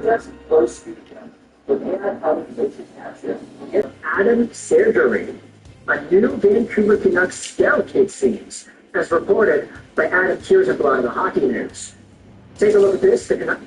just close speaking. Looking at observation capture. Adam Sergery, a new Vancouver Canucks scout, it seems, as reported by Adam Kiersblad of the Hockey News. Take a look at this. The Canucks.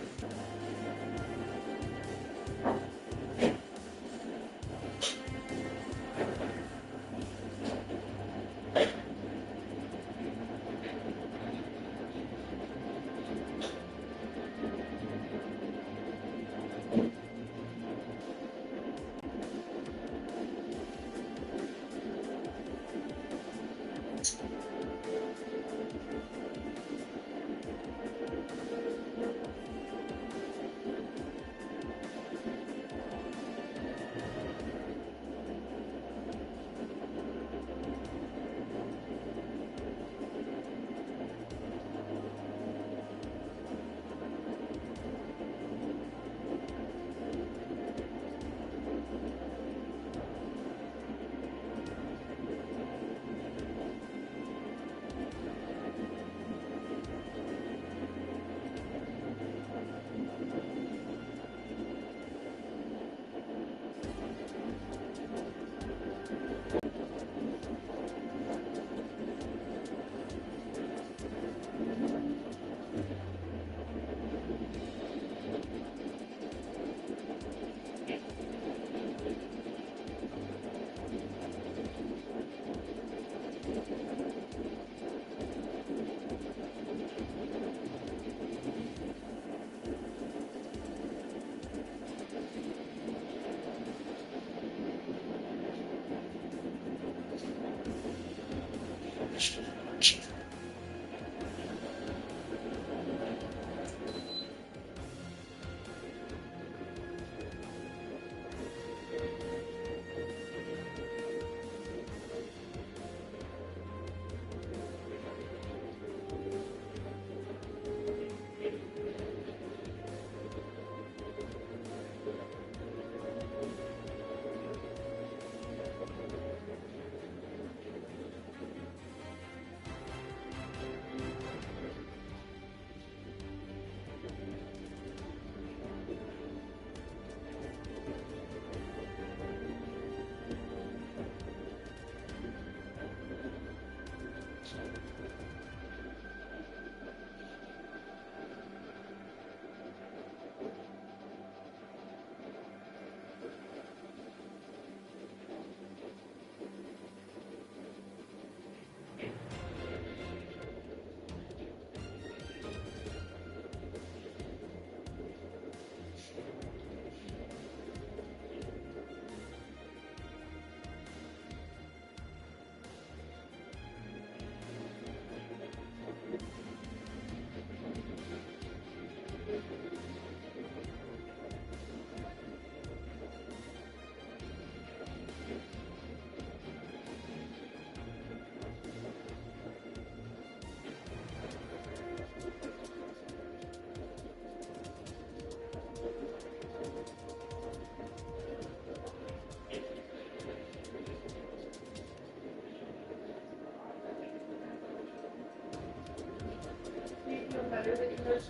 Better than English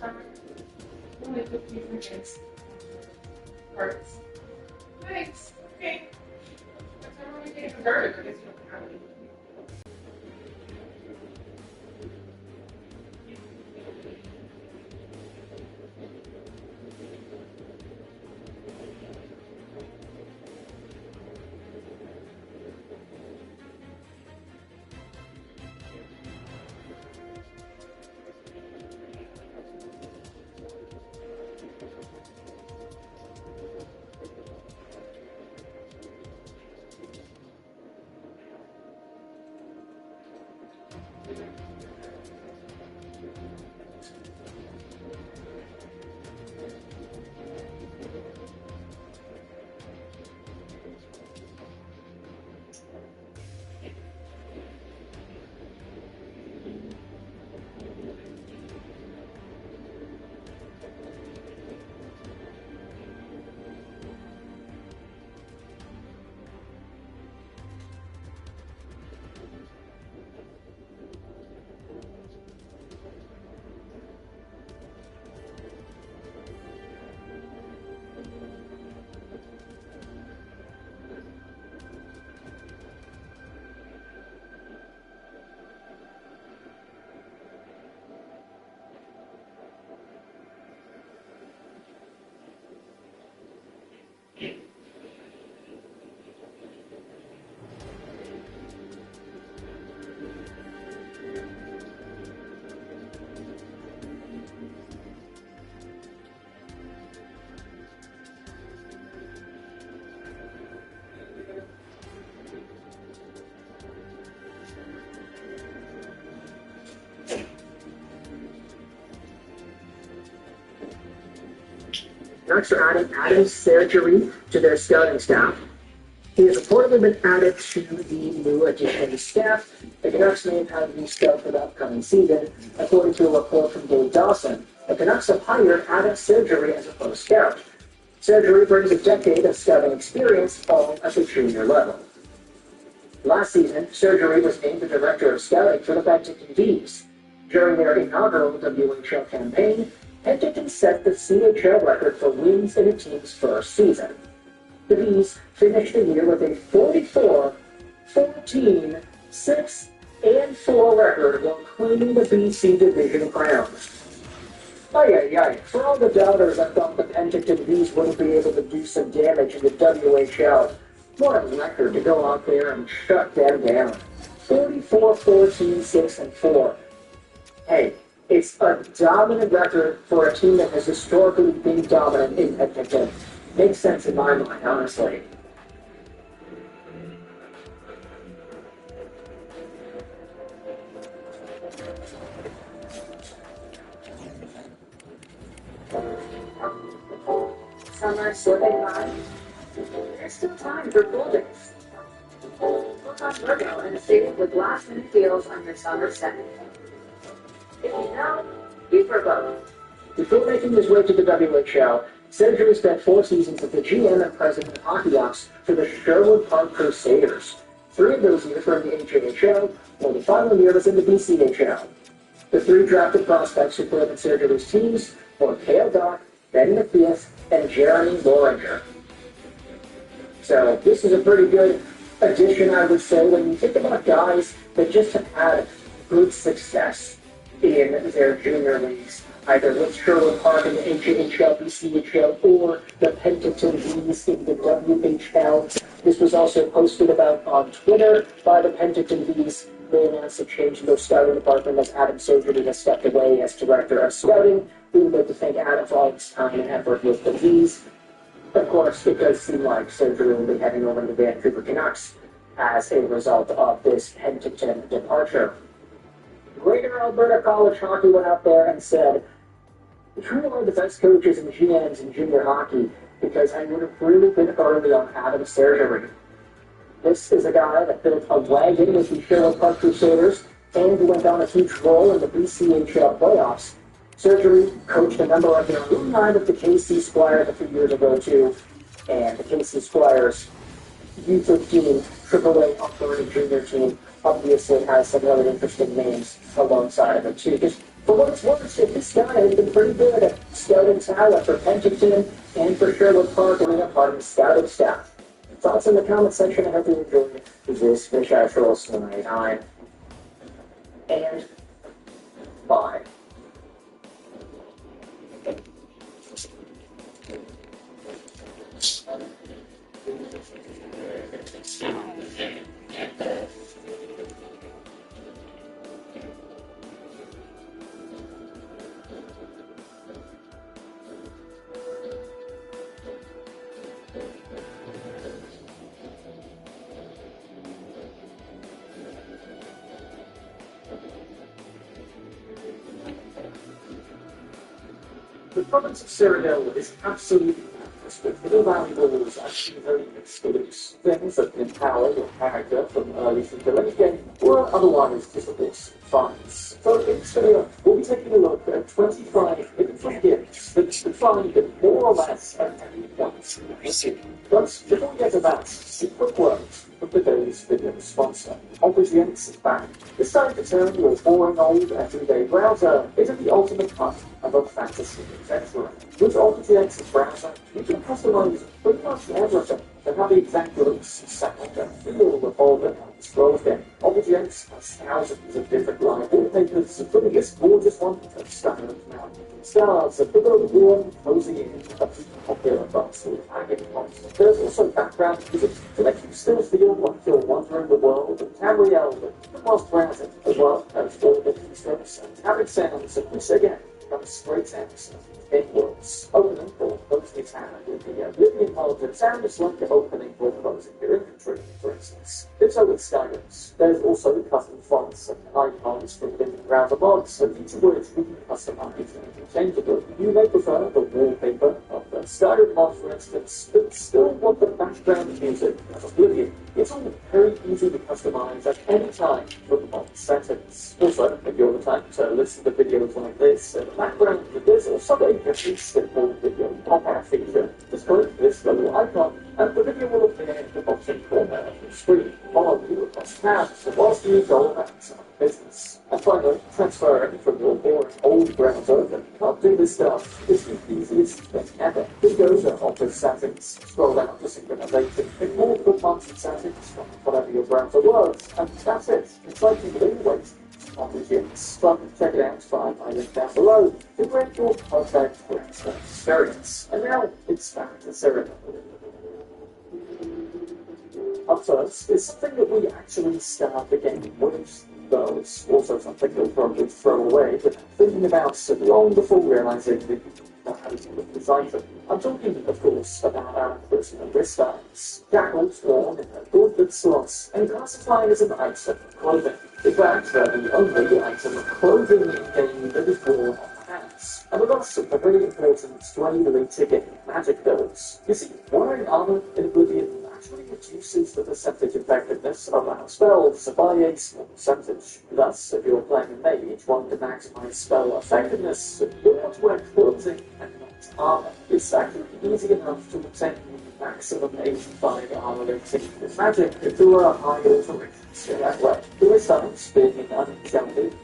only 15 seconds. Parts. Thanks. Okay. Whatever we get converted, I guess you don't have any. Canucks are adding Adam Sergery to their scouting staff. He has reportedly been added to the new addition staff. The Canucks may have had a new scout for the upcoming season. According to a report from Dave Dawson, the Canucks have hired Adam Sergery as a pro scout. Sergery brings a decade of scouting experience, all at the junior level. Last season, Sergery was named the director of scouting for the Penticton Vees. During their inaugural WHL campaign, Penticton set the CHL record for wins in a team's first season. The Vees finished the year with a 44-14, 6-4 record while claiming the BC Division crown. For all the doubters that thought the Penticton Vees wouldn't be able to do some damage in the WHL, what a record to go out there and shut them down. 44-14, 6-4. Hey, it's a dominant record for a team that has historically been dominant in Penticton. Makes sense in my mind, honestly. Summer slipping by. There's still time for cool days. Look on Virgo and save with last-minute deals on your summer set. If you know, you Virgo. Before making his way to the WHL, Sergery spent 4 seasons as the GM and president of hockey ops for the Sherwood Park Crusaders. 3 of those years were in the HAHL, while the final year was in the BCHL. The 3 drafted prospects who played in Sergery's teams were Cale Dock, Ben Mathias, and Jeremy Loringer. So this is a pretty good addition, I would say, when you think about guys that just have had good success in their junior leagues, either with Sherwood Park in the HAHL, BCHL, or the Penticton Vees in the WHL. This was also posted about on Twitter by the Penticton Vees. They announced a change in their scouting department as Adam Sergery has stepped away as director of scouting. We would like to thank Adam for all his time and effort with the Vees. Of course, it does seem like Sergery will be heading over to the Vancouver Canucks as a result of this Penticton departure. Greater Alberta College Hockey went out there and said, "Truly one of the best coaches and GMs in junior hockey because I would have really been early on Adam Sergery. This is a guy that built a wagon with the Sherwood Park Crusaders and who went on a huge role in the BCHL playoffs. Sergery coached a number of their alumni with the KC Squires a few years ago too, and the KC Squires U15 AAA Alberta junior team obviously has some really interesting names alongside of it too. Just for what it's worth, this guy has been pretty good at scouting talent for Penticton and for Sherwood Park and a part of the scouting staff. Thoughts in the comment section. I hope you enjoyed this Fish Eye Trolls 29. And bye. The province of Cyrodiil is absolutely fantastic. The valuables actually very exclusive things that can empower your character from early through the late game, or otherwise just a bit finds. So in this video, we'll be taking a look at 25 hidden gifts that you can find in more or less at any point in the city. But before we get to that, a quick word from today's video sponsor. OpporGX is back. This time to turn your boring old everyday browser into the ultimate cut of a fantasy adventure. With OpporGX's browser, you can customize pretty much everything and have the exact looks, sound, and feel of all the scrolls in. OpporGX has thousands of different live wallpapers, including this gorgeous one of standard mountain stars that put a warm, cozy in of popular box with hanging points. There's also background music to make you still feel like you're wandering the world of Tamriel whilst browsing, as well as all the keystrokes and tablet sounds, and once again, comes great sounds. It works. Opening or closing tab with the Oblivion mode sound is like the opening or closing your inventory, for instance. It's so with Skyrim. There's also custom fonts and icons from different browser mods, and each of which we can customize and interchangeable. You may prefer the wallpaper of the Skyrim, for instance, but still want the background music of Oblivion. It's all very easy to customize at any time from mod settings. Also, if you have the time to listen to videos like this in the background, there's also a very simple video pop-out feature. Just click this little icon, and the video will appear in the bottom corner of the screen, follow you across tabs whilst you go about some business. And finally, transferring from your boring old browser that can't do this stuff is the easiest thing ever. Just go to Office Settings, scroll down to Synchronization, import the months and settings from whatever your browser was, and that's it. It's like you can always objects. Check it out, find my link down below to rate your perfect browser experience. And now it's back to Syria. Up first is something that we actually start the game with, though it's also something you'll probably throw away without thinking about so long before realizing that you know how to deal with this item. I'm talking, of course, about our personal wristbands. Jackals worn in their gauntlet slots and classified as an item of clothing. In fact, they're the only item of clothing in game that is worn on the hands. And with us, a very important strain-related game magic builds. You see, wearing armor in Oblivion actually reduces the percentage effectiveness of our spells by a small percentage. Thus, if you're playing a mage wanting to maximize spell effectiveness, you want to wear clothing and not armor. It's actually easy enough to obtain maximum 85 armor rating with magic through a high alterations in that way. The results being an unenchanted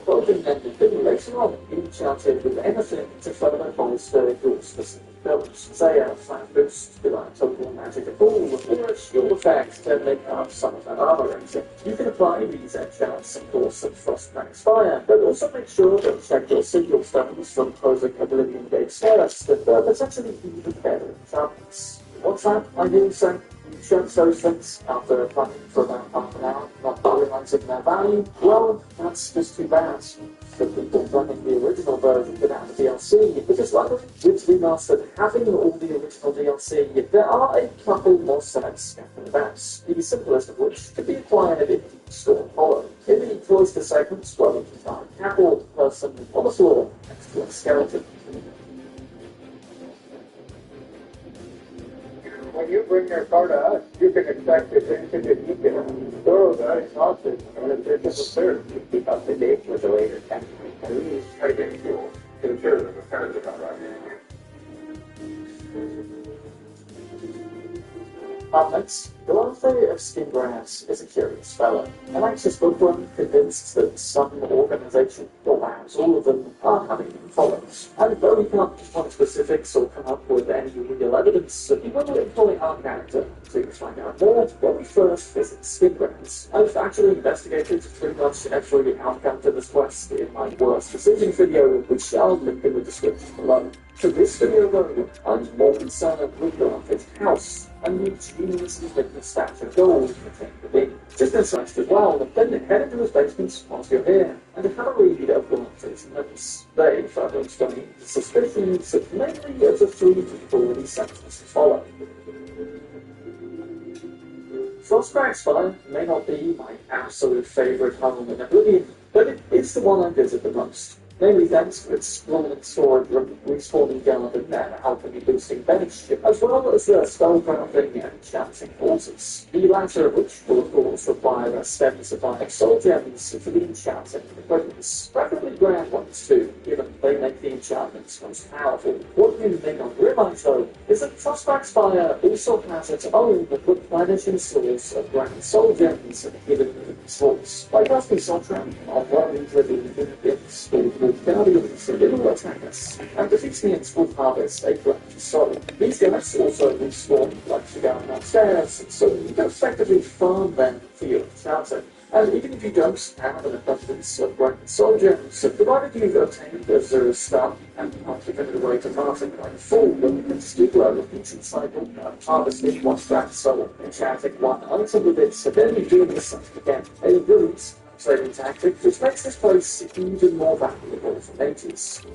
clothing and then later on enchanted with anything to further bolster your specific builds. Say a flat boost to like total magic at all, or a shield effect to make up some of that armor rating. You can apply these enchants, of course, at Frostcrack's Fire, but also make sure to check your signal stones from closing Oblivion gates first, and potentially even better enchantments. What's that, I hear you say? You chose those things after playing for about half an hour, not realizing their value? Well, that's just too bad for people running the original version without the DLC, because like with Remastered, having all the original DLC, there are a couple more sites scattered about, the simplest of which could be acquired in the Storm Hollow. In the cloister segments, well, you can find a cattle person on the floor next to a skeleton. When you bring your car to us, you can expect attention to detail. Thorough diagnostics and efficient repair to keep up to date with the latest tech. And we use trade-in fuel to ensure the repairs are done right. Up next, Galante of Skingrass is a curious fellow, an anxious bookworm convinced that some organization, or perhaps all of them, are having follows. And though he can't point specifics or come up with any real evidence, he will employ our character to find out more when we first visit Skingrass. I've actually investigated pretty much every outcome to this quest in my worst decision video, which I'll link in the description below. For this video though, I'm more concerned with Galante's house, and the geniusly written statue of gold contained within. Just as such as well, then head into his basement once you're here, and have a read of Galante's notes. They further explain the suspicions of mainly of the three people he sentenced to follow. Frostcrack's Fire may not be my absolute favourite home in Oblivion, but it is the one I visit the most. Mainly thanks to its sprawling sword respawning Gallant and alchemy boosting bench, as well as the spellcrafting and enchanting forces. The latter of which will of course require a steady supply of soul gems for the enchanting equipments, preferably grand ones too, given they make the enchantments most powerful. What you may not realize though, is that Frostcrack's Fire also has its own replenishing source of grand soul gems hidden in its source. By casting Soultrap on one of these living units, Guardians of Little Attackers, and defeats the Imps will harvest a branch soul. These guys also respawn like the going upstairs, so you can effectively farm them for your enchanting. And even if you don't have an abundance of grand soul gems, provided you've obtained a zero star and not given it away to Martin like a fool, then you can just do a repeating cycle of harvesting one grand soul, enchanting one item with it, and then you do this cycle again. A brilliant trading tactic, which makes this place even more valuable for mages.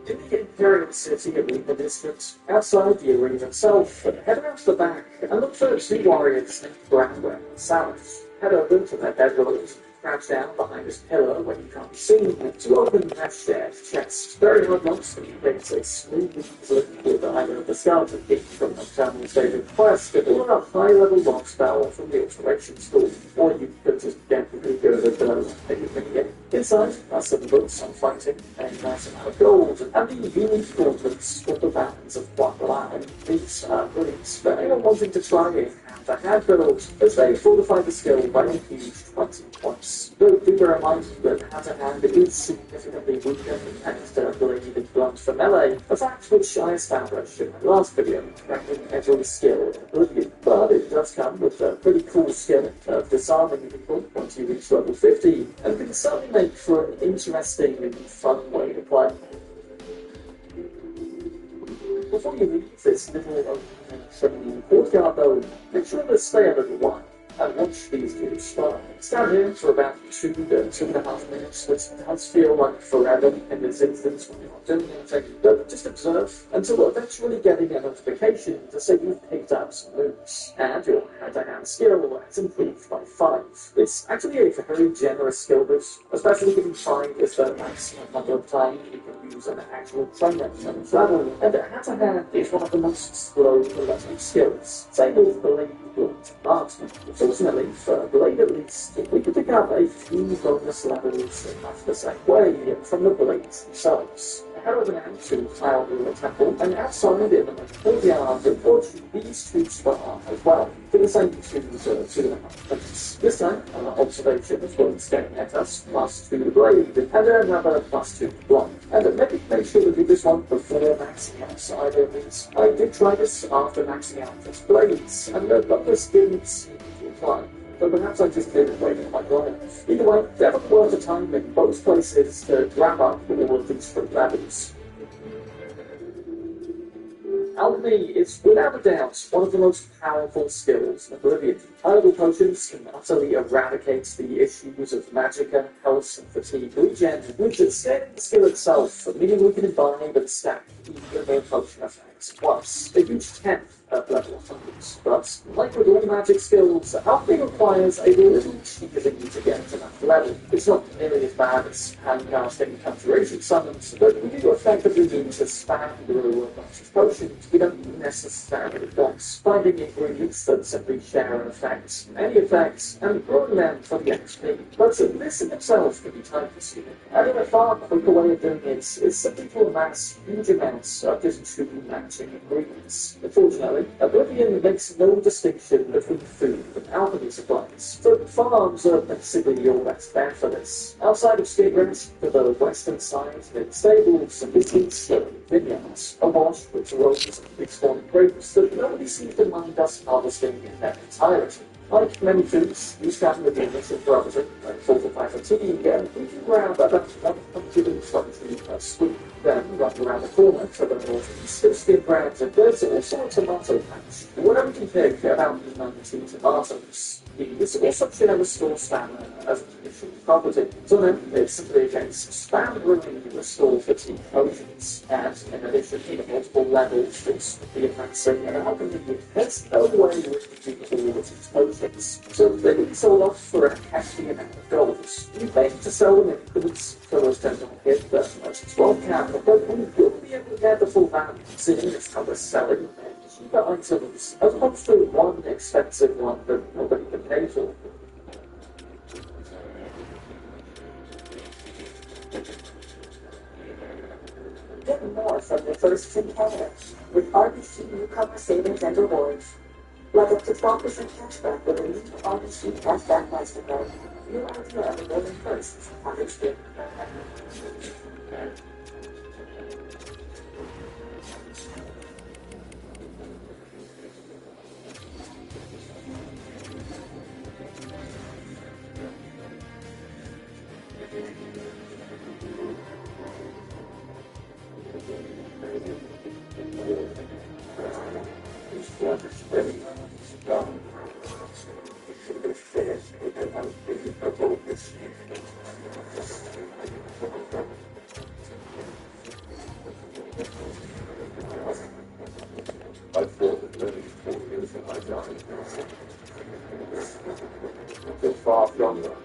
In the Imperial City Arena District, outside the arena itself, head around to the back and look for two warriors named Brandwell and Salif. Head over to their bedrooms, crouch down behind his pillar when you can't be seen, to open that shared chest. Very hard knocks when you face a smooth with either the skeleton kick from the channel's favorite quest, or a high-level lock spell from the alteration school, or you could just get really good at anything again. Inside are some books on fighting, a nice amount of gold, and the unique gauntlets with the bands of one line. These are brilliant for anyone wanting to try it. The hand build, as they fortify the skill by a huge 20 points. Though do bear in mind that hand-to-hand is significantly weaker than the bladed blunt for melee, a fact which I established in my last video, ranking every skill in Oblivion. But it does come with a pretty cool skill of disarming people once you reach level 50, and can certainly make for an interesting and fun way to play. Before you leave this little from the courtyard though, make sure to stay a little while and watch these two start. Stand here for about 2 to 2.5 minutes, which does feel like forever in this instance when you're not doing anything, but just observe until eventually getting a notification to say you've picked up some moves, and your hand-to-hand skill has improved by 5. It's actually a very generous skill boost, especially given 5 is the maximum number of times you can use an actual trainer and travel, and hand-to-hand is one of the most slow learning skills. Same with Blade Marksman. Fortunately, for Blade at least, we could pick up a few bonus levels in much the same way from the blades themselves. Head over now to Cloud Ruler Temple, and outside in the courtyard, report these two spar as well, for the same 2 to 2.5 minutes. This time, an observation is going to get at us +2 to Blade, and another +2 to Block. And maybe make sure to do this one before maxing out either of these. I did try this after maxing out just Blades, and the bonus didn't seem to apply. So perhaps I just didn't wait for my long. Either way, definitely worth the time in both places to grab up all of these 3 levels. Alchemy is without a doubt one of the most powerful skills in Oblivion. Herbal potions can utterly eradicate the issues of magicka, health, and fatigue regen, which extend the skill itself, meaning we can imbibe and stack even more potion effects, plus a huge 10th at level 100. But, like with all magic skills, alchemy requires a little cheating to get to that level. It's not nearly as bad as handcasting conjuration summons, but we do effectively need to spam through a bunch of potions we don't necessarily want, finding ingredients that simply share an effect, any effects, and growing them for the XP. But this in itself can be time-consuming, and a far quicker way of doing it is simply to amass huge amounts of just 2 matching ingredients. Unfortunately, Oblivion makes no distinction between food and alchemy supplies, so farms are basically your best bet for this. Outside of Skidrent, to the western side, in stables and business vineyards, awash with rows of big-spawning grapes that nobody seems to mind us harvesting in their entirety. Like many foods, you stand with the initial browsing, like fortify fatigue, and we can grab about 120 per sweep. Then run around the corner to the northeast, skin grabs and there's also a tomato patch. Whatever you pick, about 90 tomatoes. These also share restore stamina as an initial property. So then, it's simply a case of spam brewing restore fatigue potions, and in addition to the multiple levels, this would be enhancing and alchemy has no way with repeatable with its potions. So they can sold off for a hefty amount of gold. You pay to sell them in increments, so those tend to hit the most 12 cap, but we will be able to get the full value, seeing as how we're selling cheaper items, as opposed to one expensive one that nobody can pay for. Get more from your first encounter with RBC newcomer savings and rewards. Like up to 12% cashback with a new RBC cashback MasterCard. New idea of a golden first package deal. I fought it many 4 years in my time. Still far from that.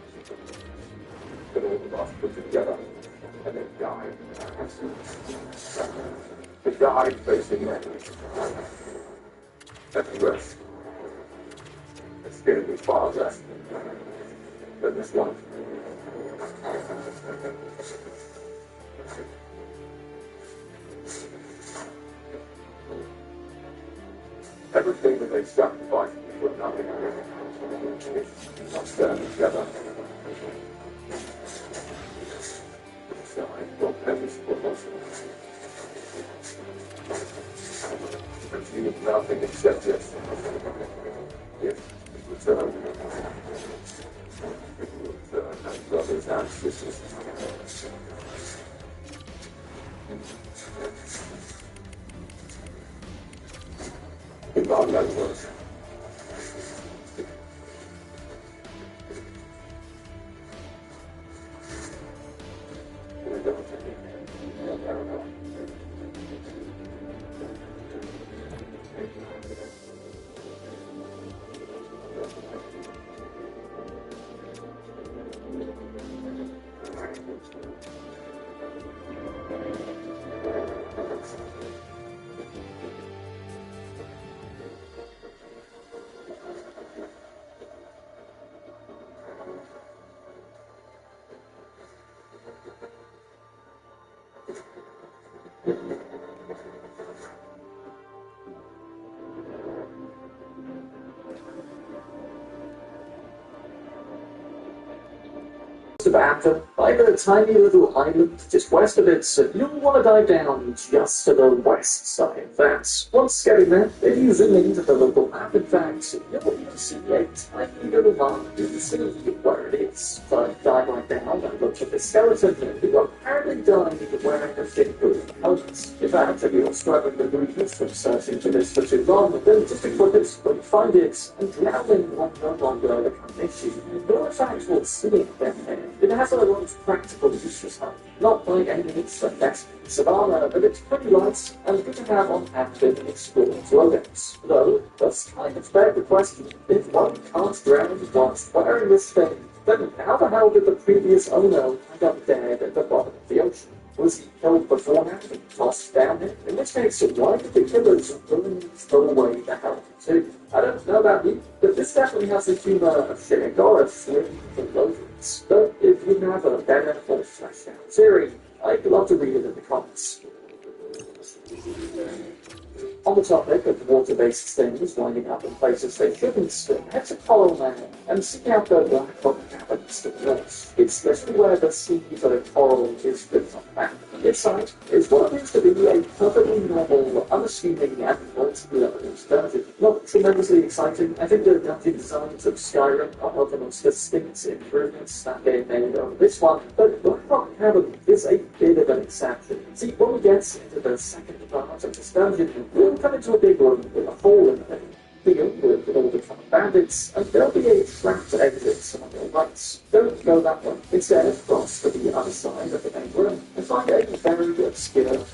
died facing that. At the rest. It's going to be far less than this one. Everything that they sacrificed for nothing. It's not stand together. So I don't have this for us. Achieve nothing except this. If we return, and brothers and sisters. God knows us. After, like a tiny little island just west of it, so you'll want to dive down just to the west side. That's once getting there, if you zoom into the local map, in fact, you'll even see a tiny little mark in see where it is. But dive right down and look at the skeleton who apparently died wearing a thick group of helmets. In fact, if you're struggling with weakness from searching for this for too long, then just equip it when you find it, and drowning will no longer become an issue. You're in fact will see it down there. It has a lot of practical uses, not like any means like that Savannah, but it's pretty light and good to have on hand in exploring slogans. Though, that's kind of beg the question, if one can't drown whilst wearing this thing, then how the hell did the previous owner end up dead at the bottom of the ocean? Was he killed beforehand and tossed down it? In which case, why did the killers willingly throw away the helmet too? I don't know about you, but this definitely has the humour of shitting or a thrilling for loathings. But if you have a better or fleshed out theory, I'd love to read it in the comments. On the topic of water-based things winding up in places they shouldn't, head to Coral Now and seek out the black rock caverns to the north. It's literally where the sea for the coral is written on the map. Its site is what appears to be a perfectly normal, unassuming and multi-level dungeon. Not tremendously exciting. I think the dungeon designs of Skyrim are one of the most distinct improvements that they made on this one, but Black Rock Cavern is a bit of an exception. See, when we get into the second part of this dungeon, we'll come into a big room with a hole in the middle. Begin with all the common bandits, and there'll be a trapped exit on your right. Don't go that way. Instead, cross to the other side of the main room and find a very obscure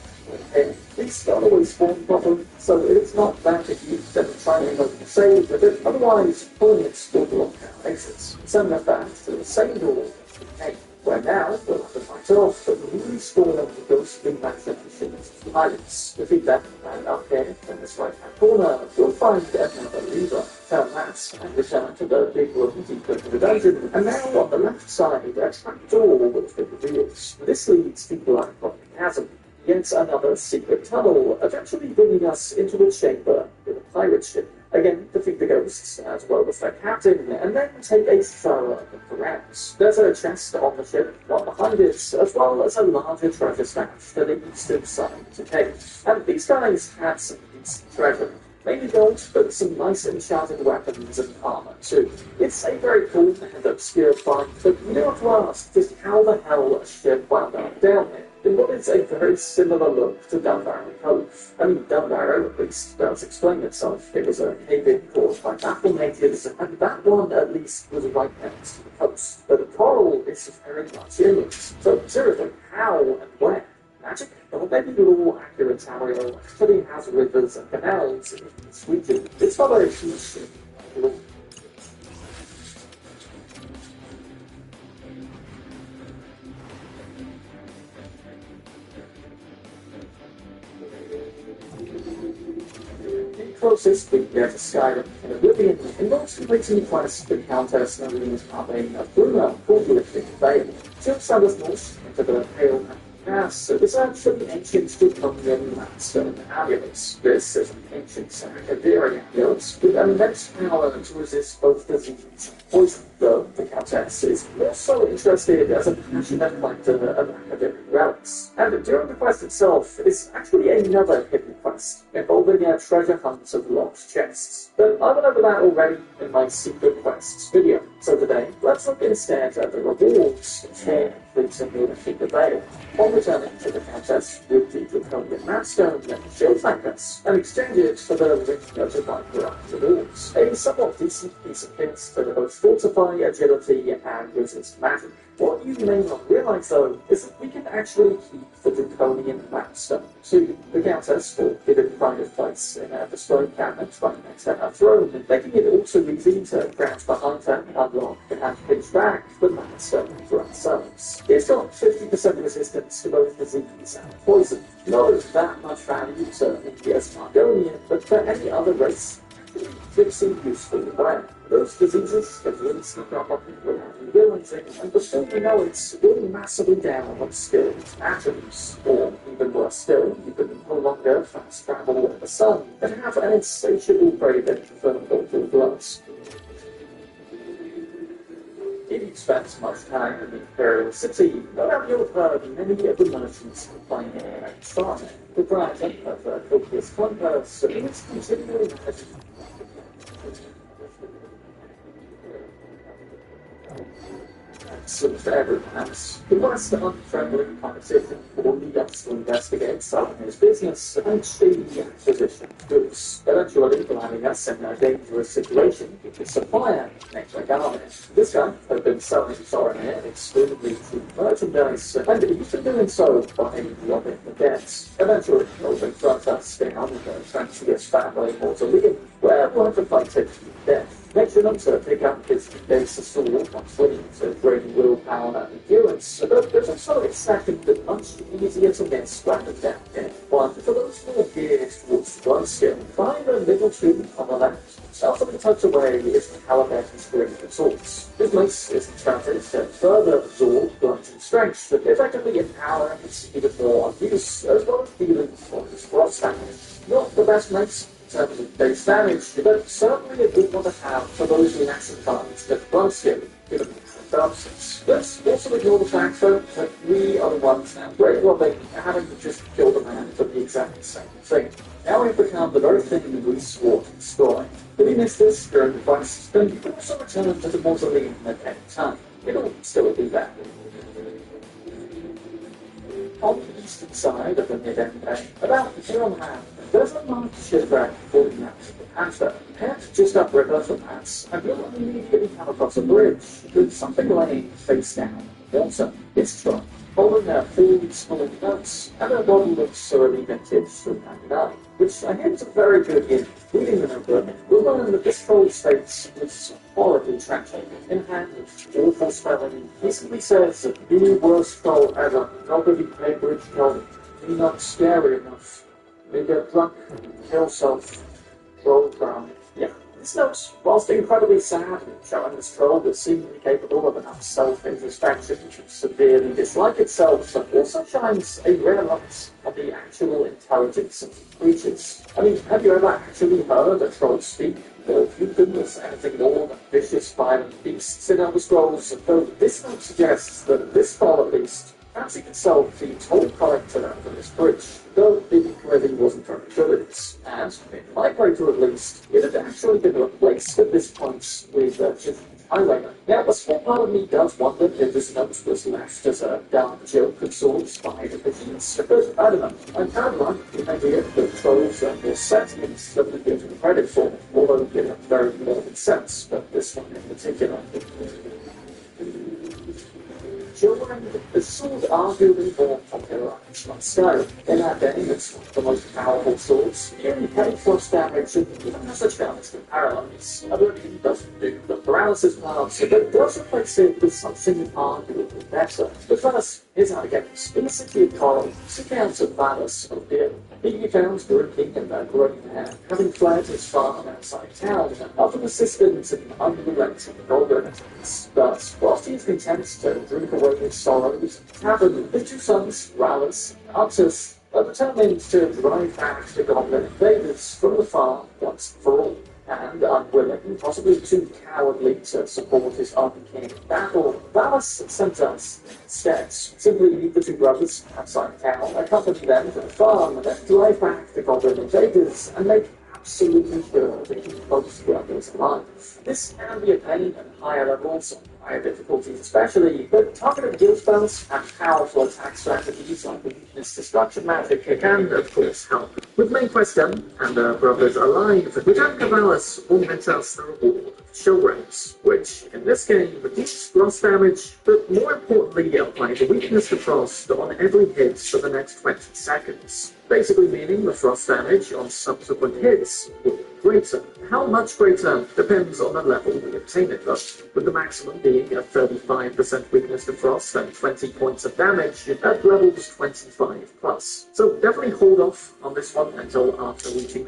and these don't always form properly, so it's not that acute that I'm trying to say with it, otherwise pulling it will block our exits. Send that back to the same door as the cave, where now we'll have to fight off the newly spawned ghostly machinations of pirates. Defeat them, and up here in this right hand corner, you'll find another lever. Turn that and return to the big room deeper into the dungeon. And now on the left side, a trap door will be revealed. This leads to Black Rock Chasm. Yet another secret tunnel, eventually bringing us into a chamber with a pirate ship. Again, defeat the ghosts, as well as their captain, and then take a thorough look around. There's a chest on the ship, one behind it, as well as a larger treasure stash to the eastern side of the cave. And these guys had some decent treasure. Mainly gold, but some nice enchanted weapons and armor too. It's a very cool and obscure find, but you know what to ask, just how the hell a ship wound up down here? In what is a very similar look to Dunbarrow Cove. I mean, Dunbarrow, at least, does explain itself. It was a cave-in caused by battle natives, and that one, at least, was right next to the coast. But the coral is very much inland. So, seriously, how and where? Magic? Well, maybe little accurate Ariel actually has rivers and canals in this region. It's not a huge ship. closest we get to Skyrim in Oblivion involves completing the quest for the Countess Marina's carving of Bruno, forklifting Vale. Just south north into the pale Pass is actually ancient Draconian limestone amulets. This is an ancient Sacadarian amulet with immense power to resist both disease and poison, though the Countess is also interested as a passionate collector of academic relics. And during the quest itself is actually another hidden quest involving a treasure hunt of lost chests. But I went over that already in my secret quests video. So today, let's look instead at the rewards for completing the Secret Vale. On returning to the Countess with the Draconian Mapstone, she'll thank us and exchange it for the rich notified rewards. A somewhat decent piece of kit that both fortify agility and resist magic. What you may not realize, though, is that we can actually keep the Draconian Mapstone too. The Countess will give it pride of place in a bespoke cabinet right next to her throne, making it also easy to crouch behind her, unlock, and pinch back the Mapstone for ourselves. It's got 50% resistance to both disease and poison. Not that much value to India's Margonian, but for any other race, it's a useful way. Those diseases have really sneak up on people without you realizing, and before you know it, you're massively down on skilled atoms. Or, even worse still, you can no longer fast travel in the sun and have an insatiable craving for golden bloods. If you've spent much time in the Imperial City, no doubt you'll have heard many of the merchants complaining about starving. The proprietor of a copious converse is continually of every house. The most unfriendly competition will lead us to investigate some his business and shady acquisition of goods, eventually landing us in a dangerous situation with the supplier named Garnish. This guy had been selling Soraner extremely cheap merchandise, and he's been doing so by robbing the debts. Eventually, he'll confront us down in the fanciest family mausoleum, where we'll have to fight it to death. Make sure not to pick up his base sword once winning to bring willpower and endurance, but there's also a second but much easier to miss rather than in one. For those more geared towards one skill, find a little tube on the left. South of the tucked away is the Calabash Great Swords. This mace is enchanted to further absorb bludgeon strength, but effectively empowering its even more use, as well as dealing for his cross damage. Not the best mace in terms of base damage, but certainly a good one to have for those who actually find that one skill, given the absence. Let's also ignore the fact that we are the ones now great robbing, having to just kill the man for the exact same thing. Now we've become the very thing we swore to destroy. If you missed this during the quest, then you can also return to the mausoleum at any time. It'll still be there. On the eastern side of the mid-end bay, about a mile and a half, there's a large shipwreck holding out to the Panther. Head just upriver from that, and you'll immediately come across a bridge with something laying face down. Also, it's strong, holding a full small notes, and her body looks thoroughly vintage from 99, which I think is a very good hint. Reading the notebook, we'll learn that this troll states was horribly tragic. In hand with awful spelling, he simply says, "The worst troll ever, nobody played bridge troll, me not scary enough. We get drunk, kill self, roll crown." Yeah. This note, whilst incredibly sad in showing this troll was seemingly capable of enough self-introspection to severely dislike itself, also shines a rare light on the actual intelligence of the creatures. I mean, have you ever actually heard a troll speak? Or viewed them as anything more than vicious, violent beasts in Elder Scrolls? Though this note suggests that this troll, at least, fancied itself the toll collector under this bridge, though it really wasn't very good at it. And, in my character at least, it had actually been replaced at this point with just highwayman. Now, a small part of me does wonder if this note was left as a dark joke of sorts by the visions, but I don't know. I'm kind of like the idea that trolls are more sentient than we give them credit for, although in a very morbid sense, but this one in particular. Children, the sword arguably more popularized by Skyrim. In that day, it's one of the most powerful swords. It only heavy frost damage and even has a chance to paralyze. Ability doesn't do the paralysis part, but does replace it with something arguably better. But first, here's how to get this. In the city of Coral, seek out Valus of Deer. He found drinking and growing hair, having fled his farm outside town, often assistant in unrelenting vulgarities. But whilst he is content to drink away his sorrows, tavern, his two sons, Rallis and Artus, are determined to drive back the goblin invaders from the farm once and for all. And unwilling, possibly too cowardly to support his uncanny battle, Valis sent us instead simply leave the two brothers outside town, accompany them to the farm, and then drive back the goblin invaders and make absolutely sure to keep both brothers alive. This can be a pain at higher levels, on higher difficulties especially, but targeted guild spells and powerful attack strategies like the weakness destruction magic can, of course, help. With main quest done and brothers alive, Return Cavalis augments us the reward of Chill Rays, which, in this game, reduces frost damage, but more importantly, applies a weakness to frost on every hit for the next 20 seconds. Basically meaning the frost damage on subsequent hits will be greater. How much greater depends on the level we obtain it though, with the maximum being a 35% weakness to frost and 20 points of damage at levels 25 plus. So definitely hold off on this one until after reaching